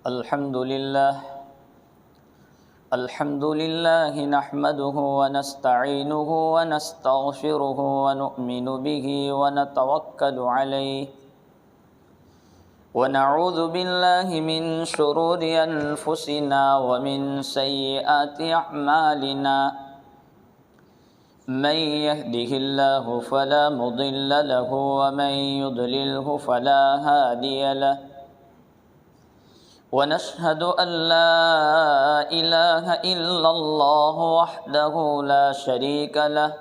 الحمد لله نحمده ونستعينه ونستغفره ونؤمن به ونتوكل عليه ونعوذ بالله من شرور أنفسنا ومن سيئات أعمالنا من يهده الله فلا مضل له ومن يضلله فلا هادي له ونشهد أن لا إله إلا الله وحده لا شريك له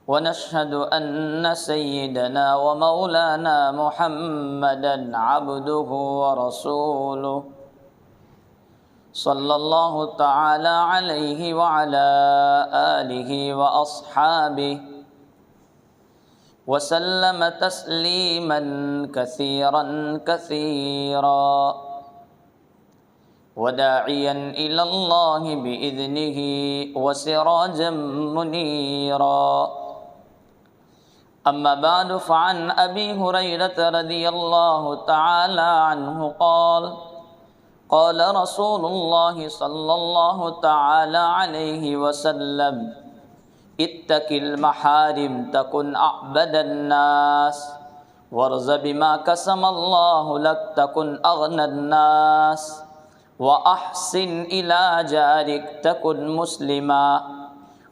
ونشهد أن سيدنا ومولانا محمدا عبده ورسوله صلى الله تعالى عليه وعلى آله وأصحابه وسلم تسليما كثيرا كثيرا وداعيا إلى الله بإذنه وسراجا منيرا أما بعد فعن أبي هريرة رضي الله تعالى عنه قال رسول الله صلى الله تعالى عليه وسلم اتق المحارم تكن أعبد الناس وارض بما قسم الله لك تكن أغنى الناس وأحسن إلى جارك تكن مسلما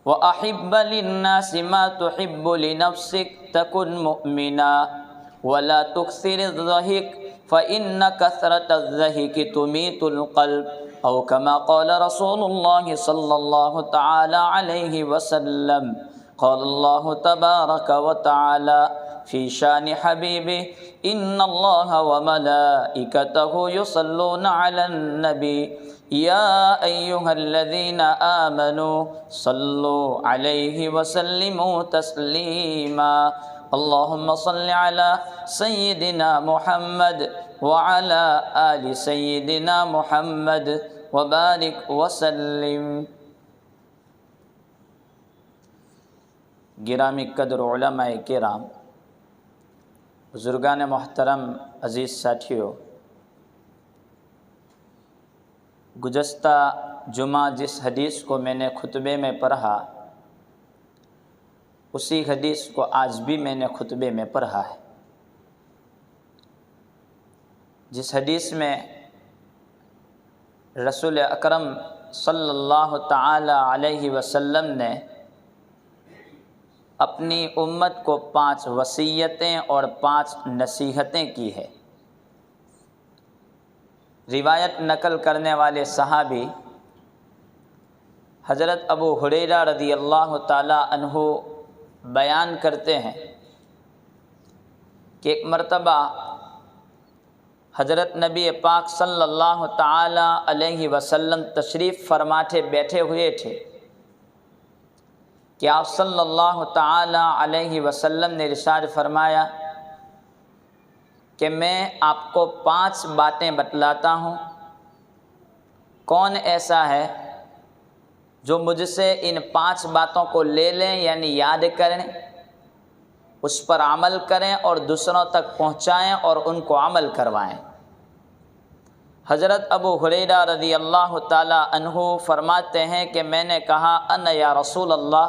وأحب للناس ما تحب لنفسك تكن مؤمنا ولا تكثر الضحك فإن كثرة الضحك تميت القلب أو كما قال رسول الله صلى الله تعالى عليه وسلم قال الله تبارك وتعالى في شان حبيبه إن الله وملائكته يصلون على النبي يا أيها الذين آمنوا صلوا عليه وسلموا تسليما اللهم صل على سيدنا محمد وعلى آل سيدنا محمد وبارك وسلم۔ گرامی قدر علماء کرام، بزرگان محترم، عزیز ساتھیوں، گزشتہ جمعہ جس حدیث کو میں نے خطبے میں پڑھا، اسی حدیث کو آج بھی میں نے خطبے میں پڑھا ہے، جس حدیث میں رسول اکرم صلی اللہ تعالی علیہ وسلم نے اپنی امت کو 5 وصیتیں اور 5 نصیحتیں کی ہے۔ روایت نقل کرنے والے صحابی حضرت ابو ہریرہ رضی اللہ تعالی عنہ بیان کرتے ہیں کہ ایک مرتبہ حضرت نبی پاک صلی اللہ تعالی علیہ وسلم تشریف فرماتے بیٹھے ہوئے تھے کہ آپ صلی اللہ تعالی علیہ وسلم نے ارشاد فرمایا کہ میں آپ کو 5 باتیں بتلاتا ہوں، کون ایسا ہے جو مجھ سے ان 5 باتوں کو لے لیں، یعنی یاد کریں، اس پر عمل کریں اور دوسروں تک پہنچائیں اور ان کو عمل کروائیں۔ حضرت ابو ہریرہ رضی اللہ تعالی عنہ فرماتے ہیں کہ میں نے کہا انا یا رسول اللہ،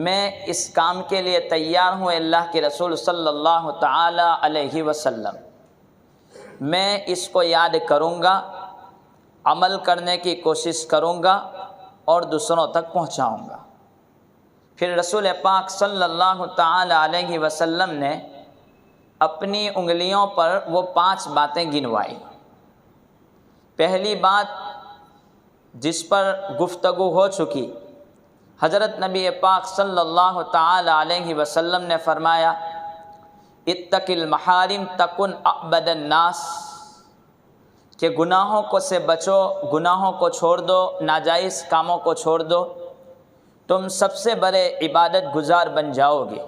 میں اس کام کے لیے تیار ہوں اللہ کے رسول صلی اللہ تعالی علیہ وسلم، میں اس کو یاد کروں گا، عمل کرنے کی کوشش کروں گا اور دوسروں تک پہنچاؤں گا۔ پھر رسول پاک صلی اللہ تعالی علیہ وسلم نے اپنی انگلیوں پر وہ 5 باتیں گنوائی۔ پہلی بات جس پر گفتگو ہو چکی، حضرت نبی پاک صلی اللہ تعالی علیہ وسلم نے فرمایا اتق المحارم تکن اعبد الناس، کہ گناہوں کو سے بچو، گناہوں کو چھوڑ دو، ناجائز کاموں کو چھوڑ دو، تم سب سے بڑے عبادت گزار بن جاؤ گے۔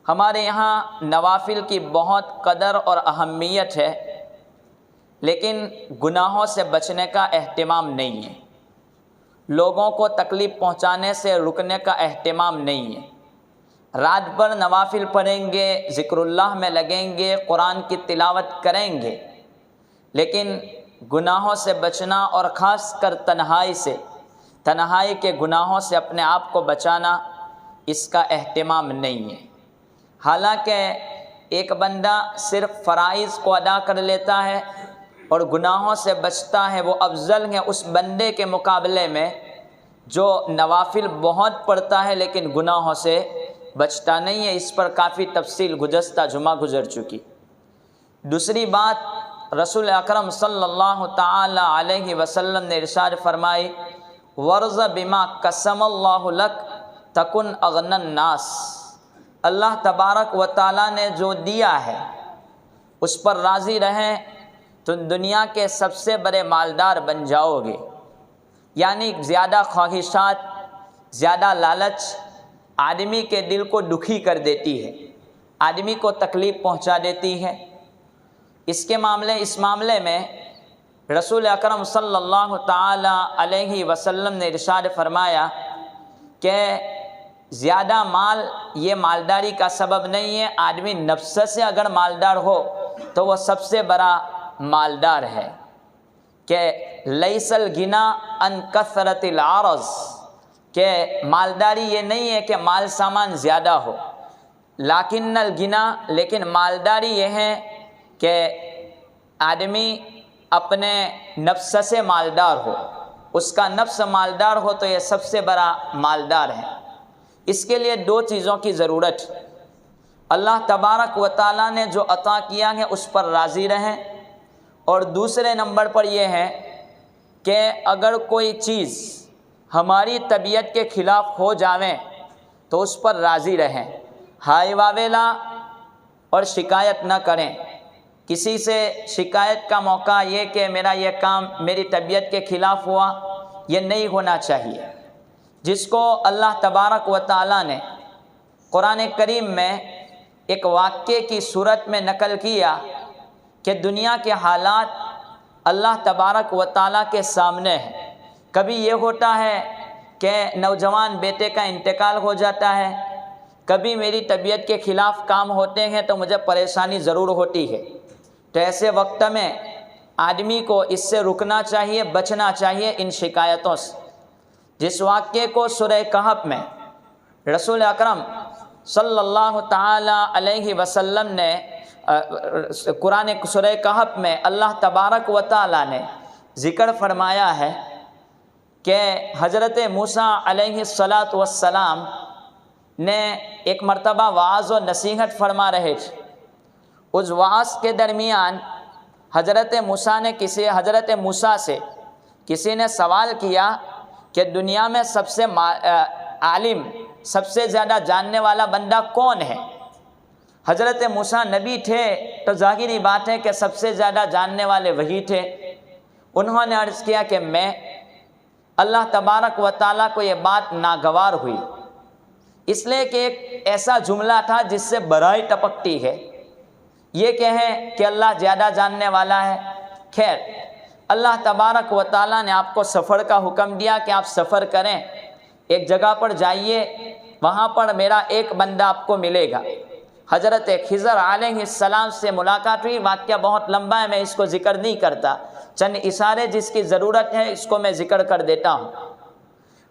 ہمارے یہاں نوافل کی بہت قدر اور اہمیت ہے، لیکن گناہوں سے بچنے کا اہتمام نہیں ہے، لوگوں کو تکلیف پہنچانے سے رکنے کا اہتمام نہیں ہے۔ رات بھر نوافل پڑھیں گے، ذکر اللہ میں لگیں گے، قرآن کی تلاوت کریں گے، لیکن گناہوں سے بچنا اور خاص کر تنہائی سے، تنہائی کے گناہوں سے اپنے آپ کو بچانا، اس کا اہتمام نہیں ہے۔ حالانکہ ایک بندہ صرف فرائض کو ادا کر لیتا ہے اور گناہوں سے بچتا ہے، وہ افضل ہے اس بندے کے مقابلے میں جو نوافل بہت پڑھتا ہے لیکن گناہوں سے بچتا نہیں ہے۔ اس پر کافی تفصیل گزشتہ جمعہ گزر چکی۔ دوسری بات، رسول اکرم صلی اللہ تعالی علیہ وسلم نے ارشاد فرمائی، ورض بما قسم اللہ لک تکن اغنی الناس۔ اللہ تبارک و تعالیٰ نے جو دیا ہے اس پر راضی رہیں تو دنیا کے سب سے بڑے مالدار بن جاؤ گے۔ یعنی زیادہ خواہشات، زیادہ لالچ آدمی کے دل کو دکھی کر دیتی ہے، آدمی کو تکلیف پہنچا دیتی ہے۔ اس معاملے میں رسول اکرم صلی اللہ تعالی علیہ وسلم نے ارشاد فرمایا کہ زیادہ مال یہ مالداری کا سبب نہیں ہے۔ آدمی نفس سے اگر مالدار ہو تو وہ سب سے بڑا مالدار ہے، کہ لیس الغنی عن کثرت العرض، کہ مالداری یہ نہیں ہے کہ مال سامان زیادہ ہو، لیکن الغنی، لیکن مالداری یہ ہے کہ آدمی اپنے نفس سے مالدار ہو، اس کا نفس مالدار ہو تو یہ سب سے بڑا مالدار ہے۔ اس کے لیے دو چیزوں کی ضرورت، اللہ تبارک و تعالیٰ نے جو عطا کیا ہے اس پر راضی رہیں، اور دوسرے نمبر پر یہ ہے کہ اگر کوئی چیز ہماری طبیعت کے خلاف ہو جاویں تو اس پر راضی رہیں، ہائے واویلا اور شکایت نہ کریں۔ کسی سے شکایت کا موقع یہ کہ میرا یہ کام میری طبیعت کے خلاف ہوا، یہ نہیں ہونا چاہیے۔ جس کو اللہ تبارک و تعالیٰ نے قرآن کریم میں ایک واقعے کی صورت میں نقل کیا کہ دنیا کے حالات اللہ تبارک و تعالیٰ کے سامنے ہیں۔ کبھی یہ ہوتا ہے کہ نوجوان بیٹے کا انتقال ہو جاتا ہے، کبھی میری طبیعت کے خلاف کام ہوتے ہیں تو مجھے پریشانی ضرور ہوتی ہے۔ تو ایسے وقت میں آدمی کو اس سے رکنا چاہیے، بچنا چاہیے ان شکایتوں سے۔ جس واقعے کو سورہ کہف میں رسول اکرم صلی اللہ تعالی علیہ وسلم نے قرآن سورہ کہف میں اللہ تبارک و تعالی نے ذکر فرمایا ہے کہ حضرت موسیٰ علیہ السلام نے ایک مرتبہ وعظ و نصیحت فرما رہے تھے۔ اس وعظ کے درمیان حضرت موسیٰ سے کسی نے سوال کیا کہ دنیا میں سب سے عالم، سب سے زیادہ جاننے والا بندہ کون ہے؟ حضرت موسیٰ نبی تھے تو ظاہری بات ہے کہ سب سے زیادہ جاننے والے وہی تھے۔ انہوں نے عرض کیا کہ میں، اللہ تبارک و تعالیٰ کو یہ بات ناگوار ہوئی، اس لیے کہ ایک ایسا جملہ تھا جس سے برائی ٹپکتی ہے، یہ کہیں کہ اللہ زیادہ جاننے والا ہے۔ خیر، اللہ تبارک و تعالیٰ نے آپ کو سفر کا حکم دیا کہ آپ سفر کریں، ایک جگہ پر جائیے، وہاں پر میرا ایک بندہ آپ کو ملے گا۔ حضرت خضر علیہ السلام سے ملاقات ہوئی، واقعہ بہت لمبا ہے، میں اس کو ذکر نہیں کرتا، چند اشارے جس کی ضرورت ہے اس کو میں ذکر کر دیتا ہوں۔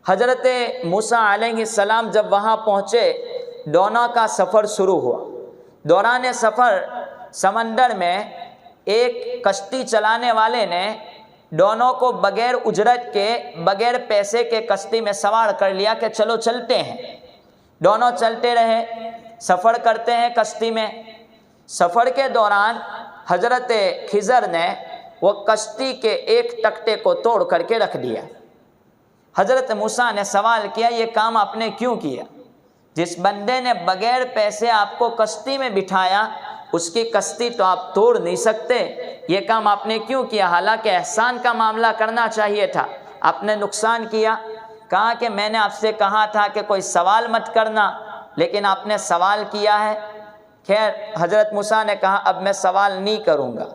حضرت موسیٰ علیہ السلام جب وہاں پہنچے، دونوں کا سفر شروع ہوا۔ دوران سفر سمندر میں ایک کشتی چلانے والے نے دونوں کو بغیر اجرت کے، بغیر پیسے کے کشتی میں سوار کر لیا کہ چلو چلتے ہیں۔ دونوں چلتے رہے، سفر کرتے ہیں کشتی میں۔ سفر کے دوران حضرت خضر نے وہ کشتی کے ایک تختے کو توڑ کر کے رکھ دیا۔ حضرت موسیٰ نے سوال کیا، یہ کام آپ نے کیوں کیا؟ جس بندے نے بغیر پیسے آپ کو کشتی میں بٹھایا، اس کی کشتی تو آپ توڑ نہیں سکتے، یہ کام آپ نے کیوں کیا؟ حالانکہ احسان کا معاملہ کرنا چاہیے تھا، آپ نے نقصان کیا۔ کہا کہ میں نے آپ سے کہا تھا کہ کوئی سوال مت کرنا، لیکن آپ نے سوال کیا ہے۔ خیر، حضرت موسیٰ نے کہا اب میں سوال نہیں کروں گا۔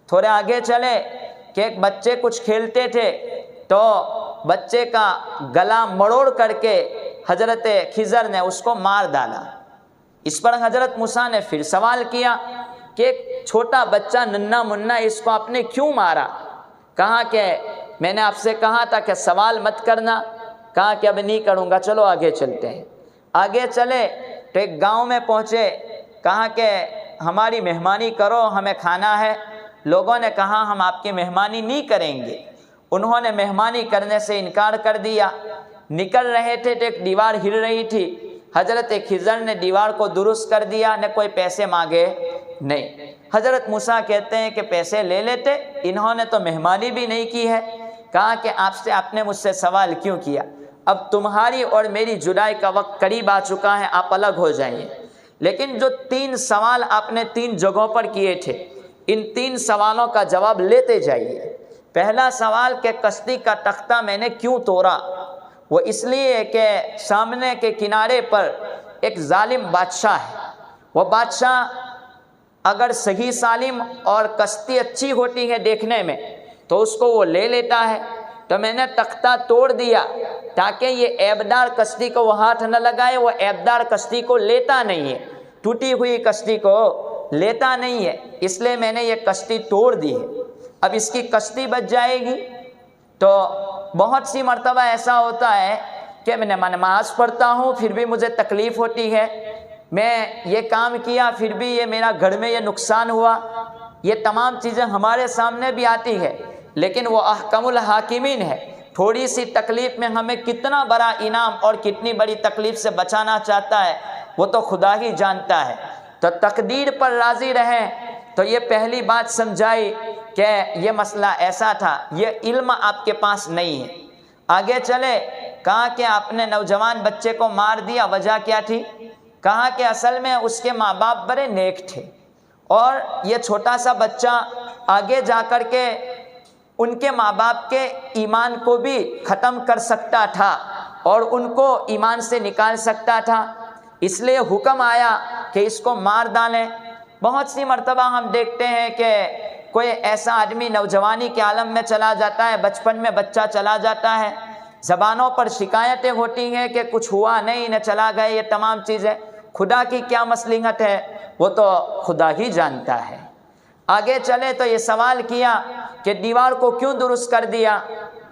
تھوڑے آگے چلے کہ ایک بچے کچھ کھیلتے تھے تو بچے کا گلا مروڑ کر کے حضرت خضر نے اس کو مار ڈالا۔ اس پر حضرت موسیٰ نے پھر سوال کیا کہ ایک چھوٹا بچہ ننھا منا اس کو آپ نے کیوں مارا؟ کہا کہ میں نے آپ سے کہا تھا کہ سوال مت کرنا. کہا کہ اب نہیں کروں گا، چلو آگے چلتے ہیں. آگے چلے تو ایک گاؤں میں پہنچے. کہا کہ ہماری مہمانی کرو، ہمیں کھانا ہے. لوگوں نے کہا ہم آپ کی مہمانی نہیں کریں گے. انہوں نے مہمانی کرنے سے انکار کر دیا. نکل رہے تھے تو ایک دیوار ہل رہی تھی. حضرت خضر نے دیوار کو درست کر دیا، نہ کوئی پیسے مانگے نہیں. حضرت موسیٰ کہتے ہیں کہ پیسے لے لیتے، انہوں نے تو مہمانی بھی نہیں کی ہے. کہا کہ آپ نے مجھ سے سوال کیوں کیا؟ اب تمہاری اور میری جدائی کا وقت قریب آ چکا ہے، آپ الگ ہو جائیے. لیکن جو 3 سوال آپ نے 3 جگہوں پر کیے تھے، ان 3 سوالوں کا جواب لیتے جائیے. پہلا سوال کہ کشتی کا تختہ میں نے کیوں توڑا؟ وہ اس لیے کہ سامنے کے کنارے پر ایک ظالم بادشاہ ہے. وہ بادشاہ اگر صحیح سالم اور کشتی اچھی ہوتی ہے دیکھنے میں تو اس کو وہ لے لیتا ہے. تو میں نے تختہ توڑ دیا تاکہ یہ عیبدار کشتی کو وہ ہاتھ نہ لگائے. وہ عیبدار کشتی کو لیتا نہیں ہے، ٹوٹی ہوئی کشتی کو لیتا نہیں ہے، اس لیے میں نے یہ کشتی توڑ دی ہے. اب اس کی کشتی بچ جائے گی. تو بہت سی مرتبہ ایسا ہوتا ہے کہ میں نماز پڑھتا ہوں پھر بھی مجھے تکلیف ہوتی ہے، میں یہ کام کیا پھر بھی یہ میرا گھر میں یہ نقصان ہوا. یہ تمام چیزیں ہمارے سامنے بھی آتی ہے، لیکن وہ احکم الحاکمین ہے. تھوڑی سی تکلیف میں ہمیں کتنا بڑا انعام اور کتنی بڑی تکلیف سے بچانا چاہتا ہے وہ تو خدا ہی جانتا ہے. تو تقدیر پر راضی رہیں. تو یہ پہلی بات سمجھائی کہ یہ مسئلہ ایسا تھا، یہ علم آپ کے پاس نہیں ہے. آگے چلے. کہا کہ آپ نے نوجوان بچے کو مار دیا، وجہ کیا تھی؟ کہا کہ اصل میں اس کے ماں باپ بڑے نیک تھے اور یہ چھوٹا سا بچہ آگے جا کر کے ان کے ماں باپ کے ایمان کو بھی ختم کر سکتا تھا اور ان کو ایمان سے نکال سکتا تھا، اس لیے حکم آیا کہ اس کو مار ڈالیں. بہت سی مرتبہ ہم دیکھتے ہیں کہ کوئی ایسا آدمی نوجوانی کے عالم میں چلا جاتا ہے، بچپن میں بچہ چلا جاتا ہے، زبانوں پر شکایتیں ہوتی ہیں کہ کچھ ہوا نہیں، نہ چلا گئے. یہ تمام چیزیں خدا کی کیا مصلحت ہے وہ تو خدا ہی جانتا ہے. آگے چلے تو یہ سوال کیا کہ دیوار کو کیوں درست کر دیا؟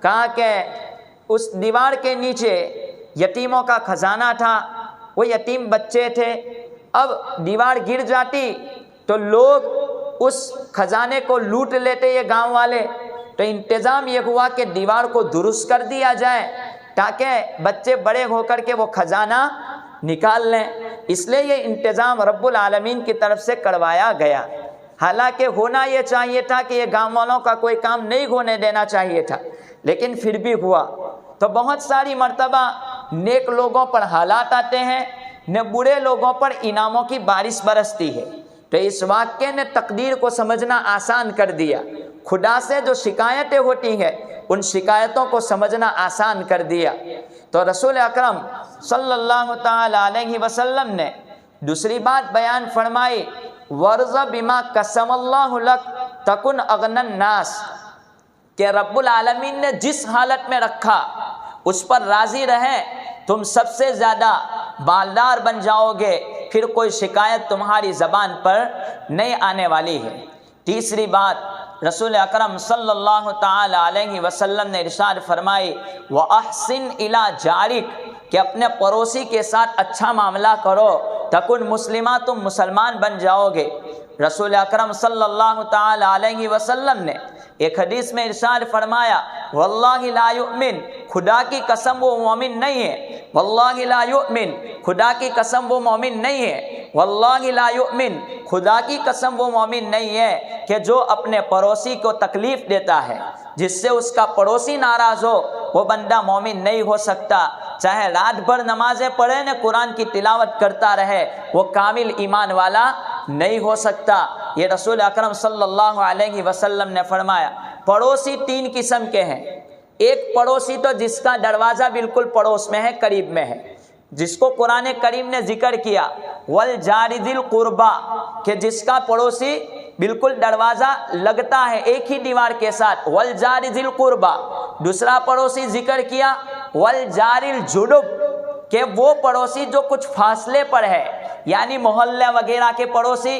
کہا کہ اس دیوار کے نیچے یتیموں کا خزانہ تھا، وہ یتیم بچے تھے. اب دیوار گر جاتی تو لوگ اس خزانے کو لوٹ لیتے یہ گاؤں والے. تو انتظام یہ ہوا کہ دیوار کو درست کر دیا جائے تاکہ بچے بڑے ہو کر کے وہ خزانہ نکال لیں. اس لیے یہ انتظام رب العالمین کی طرف سے کروایا گیا. حالانکہ ہونا یہ چاہیے تھا کہ یہ گاؤں والوں کا کوئی کام نہیں ہونے دینا چاہیے تھا، لیکن پھر بھی ہوا. تو بہت ساری مرتبہ نیک لوگوں پر حالات آتے ہیں، نہ برے لوگوں پر انعاموں کی بارش برستی ہے. تو اس واقعے نے تقدیر کو سمجھنا آسان کر دیا. خدا سے جو شکایتیں ہوتی ہیں ان شکایتوں کو سمجھنا آسان کر دیا. تو رسول اکرم صلی اللہ تعالی علیہ وسلم نے دوسری بات بیان فرمائی، ورض بما قسم اللہ لک تکن اغنی الناس، کہ رب العالمین نے جس حالت میں رکھا اس پر راضی رہیں، تم سب سے زیادہ مالدار بن جاؤ گے، پھر کوئی شکایت تمہاری زبان پر نہیں آنے والی ہے. تیسری بات رسول اکرم صلی اللہ تعالی علیہ وسلم نے ارشاد فرمائی، وَأَحْسِنْ إِلَىٰ جَارِكَ، کہ اپنے پڑوسی کے ساتھ اچھا معاملہ کرو، تکن مسلمہ، تم مسلمان بن جاؤ گے. رسول اکرم صلی اللہ تعالی علیہ وسلم نے ایک حدیث میں ارشاد فرمایا، واللہ لا یؤمن، خدا کی قسم وہ مومن نہیں ہے، واللہ لا یؤمن، خدا کی قسم وہ مومن نہیں ہے، واللہ لا یؤمن، خدا کی قسم وہ مومن نہیں ہے کہ جو اپنے پڑوسی کو تکلیف دیتا ہے، جس سے اس کا پڑوسی ناراض ہو، وہ بندہ مومن نہیں ہو سکتا. چاہے رات بھر نمازیں پڑھے نہ قرآن کی تلاوت کرتا رہے، وہ کامل ایمان والا نہیں ہو سکتا. یہ رسول اکرم صلی اللہ علیہ وسلم نے فرمایا. پڑوسی 3 قسم کے ہیں. ایک پڑوسی تو جس کا دروازہ بالکل پڑوس میں ہے، قریب میں ہے، جس کو قرآن کریم نے ذکر کیا، والجار ذی القربہ، کہ جس کا پڑوسی بالکل دروازہ لگتا ہے ایک ہی دیوار کے ساتھ، والجار ذی القربہ. دوسرا پڑوسی ذکر کیا والجار الجنب، کہ وہ پڑوسی جو کچھ فاصلے پر ہے، یعنی محلے وغیرہ کے پڑوسی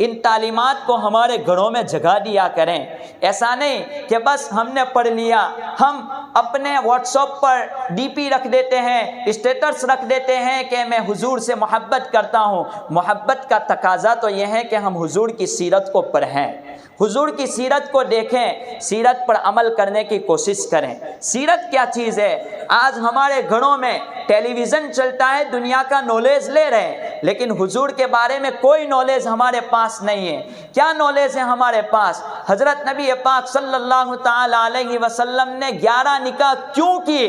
ان تعلیمات کو ہمارے گھروں میں جگہ دیا کریں۔ ایسا نہیں کہ بس ہم نے پڑھ لیا، ہم اپنے واٹس ایپ پر ڈی پی رکھ دیتے ہیں، اسٹیٹس رکھ دیتے ہیں کہ میں حضور سے محبت کرتا ہوں۔ محبت کا تقاضا تو یہ ہے کہ ہم حضور کی سیرت کو پڑھیں، حضور کی سیرت کو دیکھیں، سیرت پر عمل کرنے کی کوشش کریں۔ سیرت کیا چیز ہے؟ آج ہمارے گھروں میں ٹیلی ویژن چلتا ہے، دنیا کا نالج لے رہے ہیں، لیکن حضور کے بارے میں کوئی نالج ہمارے پاس نہیں ہے۔ کیا نالج ہے ہمارے پاس؟ حضرت نبی پاک صلی اللہ تعالی علیہ وسلم نے 11 نکاح کیوں کیے؟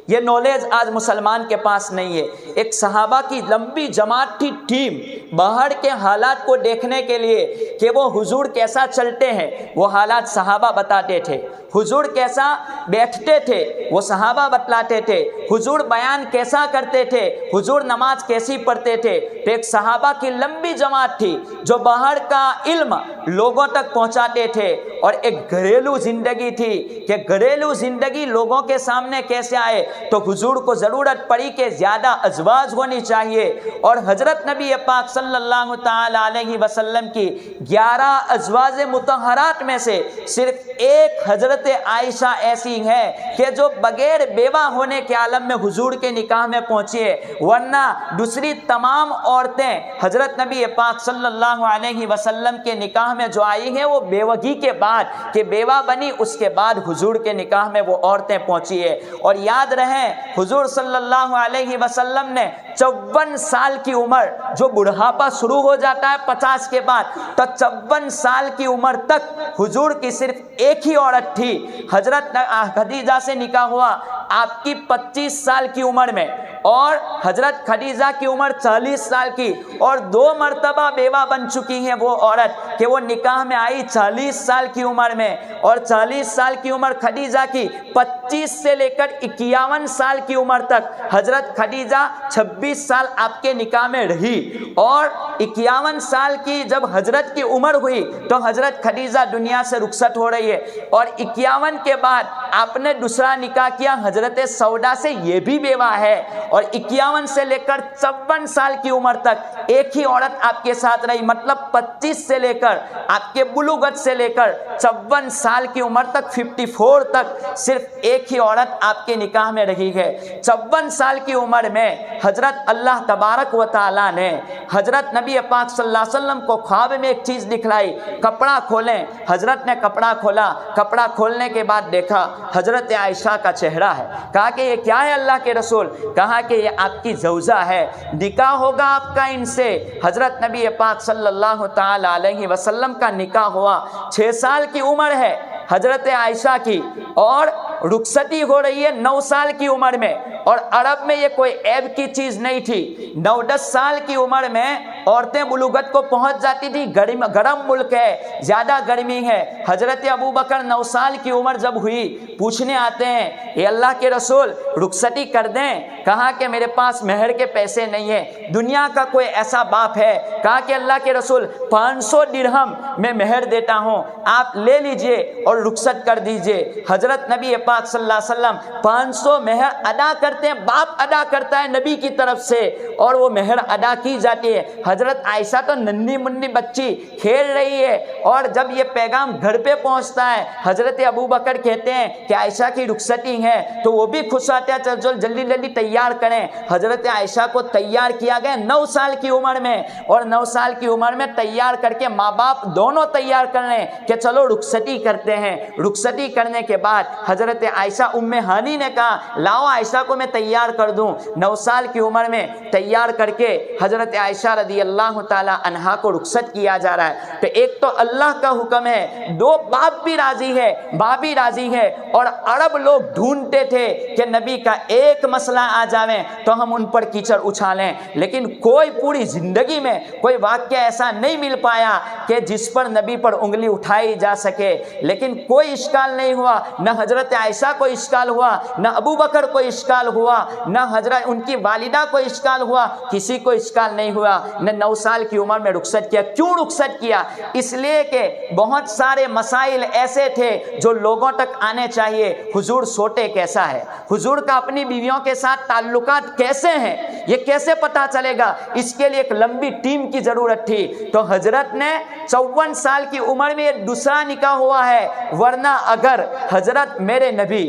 یہ نالج آج مسلمان کے پاس نہیں ہے۔ ایک صحابہ کی لمبی جماعت تھی، ٹیم، باہر کے حالات کو دیکھنے کے لیے کہ وہ حضور کیسا چلتے ہیں، وہ حالات صحابہ بتاتے تھے۔ حضور کیسا بیٹھتے تھے وہ صحابہ بتلاتے تھے۔ حضور بیان کیسا کرتے تھے، حضور نماز کیسی پڑھتے تھے۔ تو ایک صحابہ کی لمبی جماعت تھی جو باہر کا علم لوگوں تک پہنچاتے تھے، اور ایک گھریلو زندگی تھی کہ گھریلو زندگی لوگوں کے سامنے کیسے آئے۔ تو حضور کو ضرورت پڑی کہ زیادہ ازواج ہونی چاہیے، اور حضرت نبی پاک صلی اللہ تعالی علیہ وسلم کی 11 ازواج مطہرات میں سے صرف ایک حضرت عائشہ ایسی ہے کہ جو بغیر بیوہ ہونے کے عالم میں حضور کے نکاح میں پہنچی ہے، ورنہ دوسری تمام عورتیں حضرت نبی پاک صلی اللہ علیہ وسلم کے نکاح میں جو آئی ہیں وہ بیوگی کے بعد کہ بیوہ بنی، اس کے بعد حضور کے نکاح میں وہ عورتیں پہنچی ہے۔ اور یاد رہیں حضور صلی اللہ علیہ وسلم نے 54 سال کی عمر، جو بڑھاپا شروع ہو جاتا ہے 50 کے بعد، تو 54 سال کی عمر تک حضور کی صرف ایک ہی عورت تھی۔ حضرت خدیجہ سے نکاح ہوا آپ کی 25 سال کی عمر میں، اور حضرت خدیجہ کی عمر 40 سال کی، اور 2 مرتبہ بیوہ بن چکی ہیں وہ عورت کہ وہ نکاح میں آئی 40 سال کی عمر میں، اور 40 سال کی عمر خدیجہ کی 25 سے لے کر 51 سال کی عمر تک حضرت خدیجہ 26 سال آپ کے نکاح میں رہی، اور 51 سال کی جب حضرت کی عمر ہوئی تو حضرت خدیجہ دنیا سے رخصت ہو رہی ہے، اور 51 کے بعد آپ نے دوسرا نکاح کیا حضرت سودا سے، یہ بھی بیوہ ہے، اور 51 سے لے کر 54 سال کی عمر تک ایک ہی عورت آپ کے ساتھ رہی۔ مطلب 25 سے لے کر آپ کے بلوغت سے لے کر 54 سال کی عمر تک 54 تک صرف ایک ہی عورت آپ کے نکاح میں رہی ہے۔ 54 سال کی عمر میں حضرت اللہ تبارک و تعالیٰ نے حضرت نبی پاک صلی اللہ علیہ وسلم کو خواب میں ایک چیز دکھلائی، کپڑا کھولیں۔ حضرت نے کپڑا کھولا، کپڑا کھولنے کے بعد دیکھا حضرت عائشہ کا چہرہ ہے۔ کہا کہ یہ کیا ہے اللہ کے رسول؟ کہا کہ یہ آپ کی زوجہ ہے، نکاح ہوگا آپ کا ان سے۔ حضرت نبی پاک صلی اللہ تعالی علیہ وسلم کا نکاح ہوا، 6 سال کی عمر ہے حضرت عائشہ کی، اور رخصتی ہو رہی ہے 9 سال کی عمر میں، اور عرب میں یہ کوئی عیب کی چیز نہیں تھی۔ 9-10 سال کی عمر میں عورتیں بلوغت کو پہنچ جاتی تھی، گرم ملک ہے، زیادہ گرمی ہے۔ حضرت ابوبکر 9 سال کی عمر جب ہوئی، پوچھنے آتے ہیں اے اللہ کے رسول رخصتی کر دیں؟ کہا کہ میرے پاس مہر کے پیسے نہیں ہیں۔ دنیا کا کوئی ایسا باپ ہے؟ کہا کہ اللہ کے رسول 500 درہم میں مہر دیتا ہوں، آپ لے لیجئے اور رخصت کر دیجئے۔ حضرت نبی پاک صلی اللہ علیہ وسلم 500 مہر ادا کرتے ہیں، باپ ادا کرتا ہے نبی کی طرف سے، اور وہ مہر ادا کی جاتی ہے۔ حضرت عائشہ تو ننھی منھی بچی کھیل رہی ہے، اور جب یہ پیغام گھر پہ پہنچتا ہے حضرت ابوبکر کہتے ہیں کہ عائشہ کی رخصتی ہے، تو وہ بھی خوش آتے ہیں، چل جلدی جلدی تیار کریں۔ حضرت عائشہ کو تیار کیا گیا 9 سال کی عمر میں، اور 9 سال کی عمر میں تیار کر کے ماں باپ دونوں تیار کر رہے ہیں کہ چلو رخصتی کرتے ہیں۔ رخصتی کرنے کے بعد حضرت عائشہ ام ہانی نے کہا لاؤ عائشہ کو میں تیار کر دوں۔ 9 سال کی عمر میں تیار کر کے حضرت عائشہ رضی اللہ تعالی عنہا کو رخصت کیا جا رہا ہے۔ تو ایک تو اللہ کا حکم ہے، 2 باپ بھی راضی ہے، ماں بھی راضی ہے، اور عرب لوگ ڈھونڈتے تھے کہ نبی کا ایک مسئلہ آ جاویں تو ہم ان پر کیچڑ اچھالیں، لیکن کوئی پوری زندگی میں کوئی واقعہ ایسا نہیں مل پایا کہ جس پر نبی پر انگلی اٹھائی جا سکے۔ لیکن کوئی اشکال نہیں ہوا، نہ حضرت عائشہ کو اشکال ہوا، نہ ابو بکر کو اشکال ہوا، نہ حضرت ان کی والدہ کو اشکال ہوا، کسی کو اشکال نہیں ہوا، نہ 9 سال کی عمر میں رخصت کیا۔ کیوں رخصت کیا؟ اس لیے کہ بہت سارے مسائل ایسے تھے جو لوگوں تک آنے چاہیے۔ حضور سوتے کیسا ہے، حضور کا اپنی بیویوں کے ساتھ تعلقات کیسے ہیں، یہ کیسے پتہ چلے گا؟ اس کے لیے ایک لمبی ٹیم کی ضرورت تھی۔ تو حضرت نے 54 سال کی عمر میں یہ دوسرا نکاح ہوا ہے، ورنہ اگر حضرت میرے نبی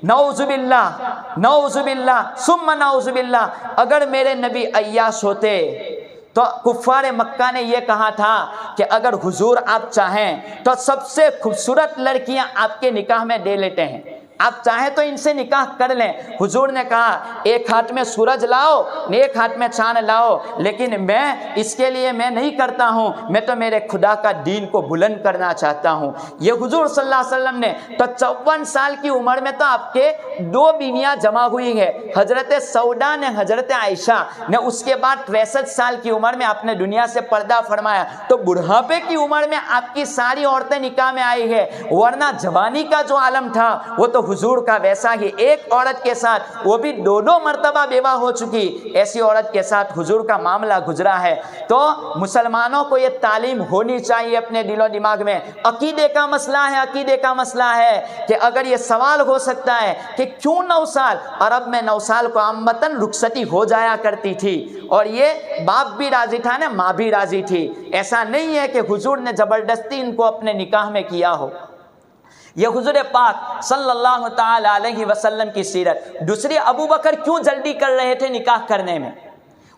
نعوذ باللہ ثم نعوذ باللہ اگر میرے نبی عیاش ہوتے تو کفار مکہ نے یہ کہا تھا کہ اگر حضور آپ چاہیں تو سب سے خوبصورت لڑکیاں آپ کے نکاح میں دے لیتے ہیں، آپ چاہیں تو ان سے نکاح کر لیں۔ حضور نے کہا ایک ہاتھ میں سورج لاؤ، ایک ہاتھ میں چاند لاؤ، لیکن میں اس کے لیے میں نہیں کرتا ہوں، میں تو میرے خدا کا دین کو بلند کرنا چاہتا ہوں۔ یہ حضور صلی اللہ علیہ وسلم نے تو 54 سال کی عمر میں تو آپ کے 2 بیویاں جمع ہوئی ہے، حضرت سودا نے، حضرت عائشہ نے۔ اس کے بعد 63 سال کی عمر میں آپ نے دنیا سے پردہ فرمایا۔ تو بڑھاپے کی عمر میں آپ کی ساری عورتیں نکاح میں آئی ہے، ورنہ جوانی کا جو عالم تھا وہ تو حضور کا ویسا ہی۔ ایک عورت کے ساتھ، وہ بھی 2 مرتبہ بیوہ ہو چکی، ایسی عورت کے ساتھ حضور کا معاملہ گزرا ہے۔ تو مسلمانوں کو یہ تعلیم ہونی چاہیے اپنے دل و دماغ میں۔ عقیدے کا مسئلہ ہے کہ اگر یہ سوال ہو سکتا ہے کہ کیوں 9 سال، عرب میں 9 سال کو عامتاً رخصتی ہو جایا کرتی تھی، اور یہ باپ بھی راضی تھا نا، ماں بھی راضی تھی۔ ایسا نہیں ہے کہ حضور نے زبردستی ان کو اپنے نکاح میں کیا ہو۔ یہ حضور پاک صلی اللہ تعالی علیہ وسلم کی سیرت۔ دوسری، ابو بکر کیوں جلدی کر رہے تھے نکاح کرنے میں؟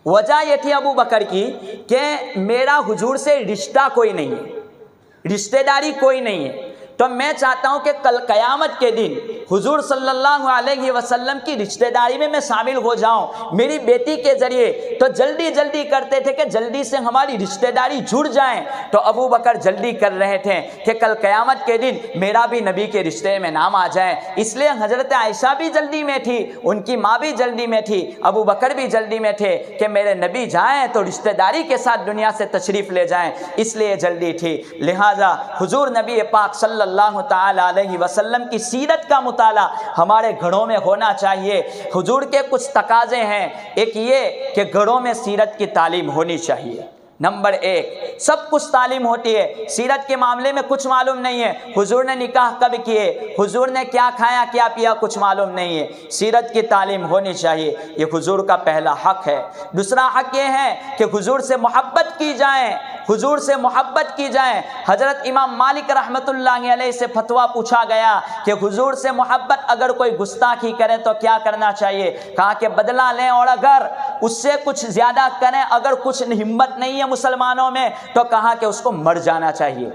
وجہ یہ تھی ابو بکر کی کہ میرا حضور سے رشتہ کوئی نہیں ہے، رشتہ داری کوئی نہیں ہے، تو میں چاہتا ہوں کہ کل قیامت کے دن حضور صلی اللہ علیہ وسلم کی رشتہ داری میں شامل ہو جاؤں میری بیٹی کے ذریعے۔ تو جلدی کرتے تھے کہ جلدی سے ہماری رشتہ داری جڑ جائیں۔ تو ابو بکر جلدی کر رہے تھے کہ کل قیامت کے دن میرا بھی نبی کے رشتے میں نام آ جائے۔ اس لیے حضرت عائشہ بھی جلدی میں تھی، ان کی ماں بھی جلدی میں تھی، ابو بکر بھی جلدی میں تھے کہ میرے نبی جائیں تو رشتہ داری کے ساتھ دنیا سے تشریف لے جائیں، اس لیے جلدی تھی۔ لہٰذا حضور نبی پاک صلی اللہ تعالی علیہ وسلم کی سیرت کا مطالعہ ہمارے گھروں میں ہونا چاہیے۔ حضور کے کچھ تقاضے ہیں، ایک یہ کہ گھروں میں سیرت کی تعلیم ہونی چاہیے۔ نمبر 1، سب کچھ تعلیم ہوتی ہے، سیرت کے معاملے میں کچھ معلوم نہیں ہے۔ حضور نے نکاح کب کیے، حضور نے کیا کھایا کیا پیا، کچھ معلوم نہیں ہے۔ سیرت کی تعلیم ہونی چاہیے، یہ حضور کا پہلا حق ہے۔ دوسرا حق یہ ہے کہ حضور سے محبت کی جائے، حضور سے محبت کی جائے۔ حضرت امام مالک رحمۃ اللہ علیہ سے فتویٰ پوچھا گیا کہ حضور سے محبت اگر کوئی گستاخی کرے تو کیا کرنا چاہیے؟ کہا کہ بدلہ لیں، اور اگر اس سے کچھ زیادہ کریں، اگر کچھ ہمت نہیں ہے مسلمانوں میں، تو کہا کہ اس کو مر جانا چاہیے۔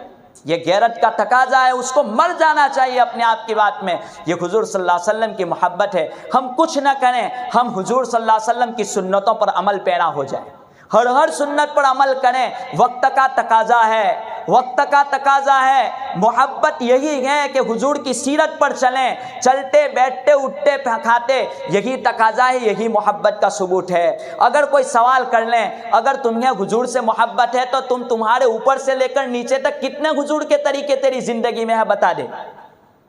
یہ غیرت کا تقاضا ہے، اس کو مر جانا چاہیے اپنے آپ کی بات میں۔ یہ حضور صلی اللہ علیہ وسلم کی محبت ہے۔ ہم کچھ نہ کریں، ہم حضور صلی اللہ علیہ وسلم کی سنتوں پر عمل پیرا ہو جائیں، ہر سنت پر عمل کریں۔ وقت کا تقاضا ہے، وقت کا تقاضا ہے۔ محبت یہی ہے کہ حضور کی سیرت پر چلیں، چلتے بیٹھتے اٹھتے کھاتے، یہی تقاضا ہے، یہی محبت کا ثبوت ہے۔ اگر کوئی سوال کر لیں، اگر تمہیں حضور سے محبت ہے تو تمہارے اوپر سے لے کر نیچے تک کتنے حضور کے طریقے تیری زندگی میں ہے بتا دے،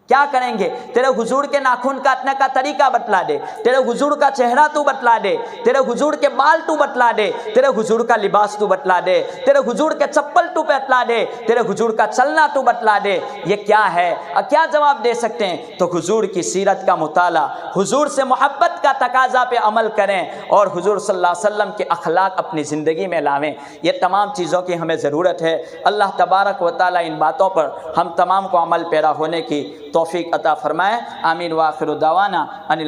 کیا کریں گے؟ تیرے حضور کے ناخن کاٹنے کا طریقہ بتلا دے، تیرے حضور کا چہرہ تو بتلا دے، تیرے حضور کے بال تو بتلا دے، تیرے حضور کا لباس تو بتلا دے، تیرے حضور کے چپل تو بتلا دے، تیرے حضور کا چلنا تو بتلا دے۔ یہ کیا ہے؟ کیا جواب دے سکتے ہیں؟ تو حضور کی سیرت کا مطالعہ، حضور سے محبت کا تقاضا پہ عمل کریں، اور حضور صلی اللہ علیہ وسلم کے اخلاق اپنی زندگی میں لاویں۔ یہ تمام چیزوں کی ہمیں ضرورت ہے۔ اللہ تبارک و تعالیٰ ان باتوں پر ہم تمام کو عمل پیرا ہونے کی توفیق عطا فرمائے۔ آمین۔ وآخر دعوانا ان